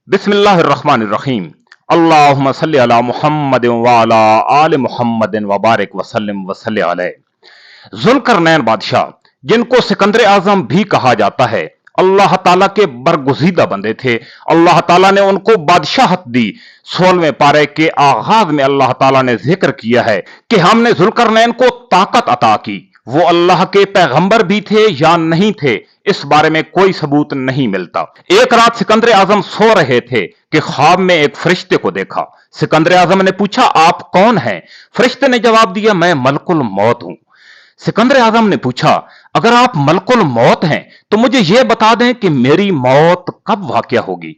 बिस्मिल्लाहिर्रहमानिर्रहीम। अल्लाहुम्मा सल्लि अला मुहम्मद व अला आले मुहम्मद व बारिक वसल्लिम वसल्लि अलैहि। जुल्करनैन बादशाह, जिनको सिकंदर आजम भी कहा जाता है, अल्लाह ताला के बरगुजीदा बंदे थे। अल्लाह ताला ने उनको बादशाहत दी। 16वें पारे के आगाज में अल्लाह ताला ने जिक्र किया है कि हमने जुल्करनैन को ताकत अता की। वो अल्लाह के पैगंबर भी थे या नहीं थे, इस बारे में कोई सबूत नहीं मिलता। एक रात सिकंदर आजम सो रहे थे कि ख्वाब में एक फरिश्ते को देखा। सिकंदर आजम ने पूछा, आप कौन हैं? फरिश्ते ने जवाब दिया, मैं मलकुल मौत हूं। सिकंदर आजम ने पूछा, अगर आप मलकुल मौत हैं तो मुझे यह बता दें कि मेरी मौत कब वाक़या होगी।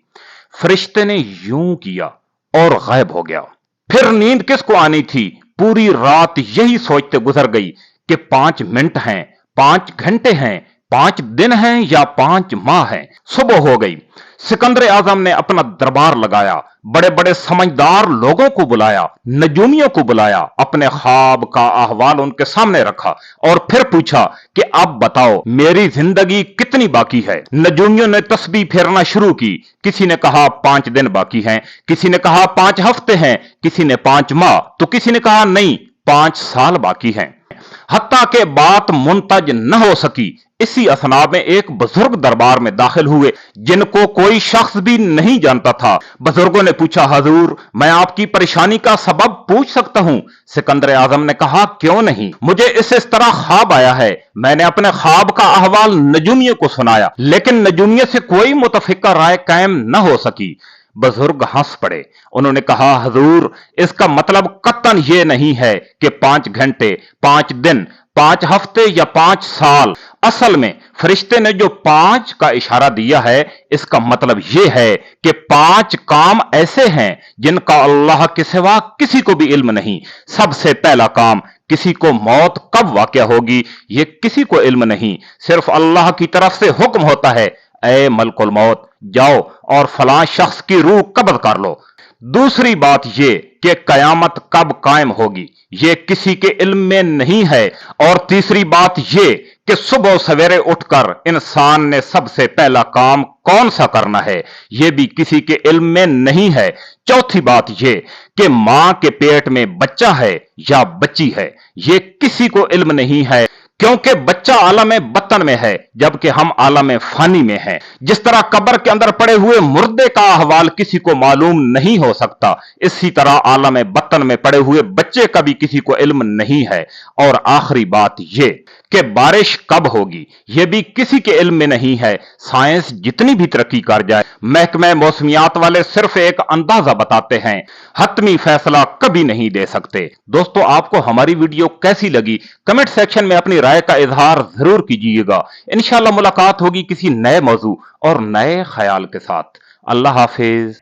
फरिश्ते ने यूं किया और गायब हो गया। फिर नींद किसको आनी थी? पूरी रात यही सोचते गुजर गई कि 5 मिनट हैं, 5 घंटे हैं, 5 दिन हैं या 5 माह हैं। सुबह हो गई। सिकंदर आजम ने अपना दरबार लगाया, बड़े बड़े समझदार लोगों को बुलाया, नजूमियों को बुलाया, अपने ख्वाब का अहवाल उनके सामने रखा और फिर पूछा कि अब बताओ मेरी जिंदगी कितनी बाकी है। नजूमियों ने तस्बीह फेरना शुरू की। किसी ने कहा 5 दिन बाकी हैं, किसी ने कहा 5 हफ्ते हैं, किसी ने 5 माह, तो किसी ने कहा नहीं 5 साल बाकी हैं। हत्ता के बात मुंतज न हो सकी। इसी असना में एक बुजुर्ग दरबार में दाखिल हुए जिनको कोई शख्स भी नहीं जानता था। बुजुर्गों ने पूछा, हजूर मैं आपकी परेशानी का सबब पूछ सकता हूं? सिकंदर आजम ने कहा, क्यों नहीं, मुझे इस तरह ख्वाब आया है। मैंने अपने ख्वाब का अहवाल नजूमियों को सुनाया, लेकिन नजूमियों से कोई मुतफिका राय कायम न हो सकी। बुजुर्ग हंस पड़े। उन्होंने कहा, हजूर इसका मतलब कतन ये नहीं है कि 5 घंटे, 5 दिन, 5 हफ्ते या 5 साल। असल में फरिश्ते ने जो 5 का इशारा दिया है, इसका मतलब यह है कि 5 काम ऐसे हैं जिनका अल्लाह के सिवा किसी को भी इल्म नहीं। सबसे पहला काम, किसी को मौत कब वाक़या होगी ये किसी को इल्म नहीं, सिर्फ अल्लाह की तरफ से हुक्म होता है, ए मलकुल मौत जाओ और फलां शख्स की रूह कब्ज कर लो। दूसरी बात ये कि कयामत कब कायम होगी ये किसी के इल्म में नहीं है। और तीसरी बात ये कि सुबह सवेरे उठकर इंसान ने सबसे पहला काम कौन सा करना है ये भी किसी के इल्म में नहीं है। चौथी बात ये कि मां के पेट में बच्चा है या बच्ची है ये किसी को इल्म नहीं है, क्योंकि बच्चा आलम बतन में है जबकि हम आलम फानी में हैं। जिस तरह कब्र के अंदर पड़े हुए मुर्दे का अहवाल किसी को मालूम नहीं हो सकता, इसी तरह आलम बतन में पड़े हुए बच्चे का भी किसी को इल्म नहीं है। और आखिरी बात यह कि बारिश कब होगी यह भी किसी के इल्म में नहीं है। साइंस जितनी भी तरक्की कर जाए, महकमे मौसमियात वाले सिर्फ एक अंदाजा बताते हैं, हतमी फैसला कभी नहीं दे सकते। दोस्तों, आपको हमारी वीडियो कैसी लगी कमेंट सेक्शन में अपनी राय का इजहार जरूर कीजिएगा। इंशाअल्लाह मुलाकात होगी किसी नए मौजू और नए ख्याल के साथ। अल्लाह हाफिज।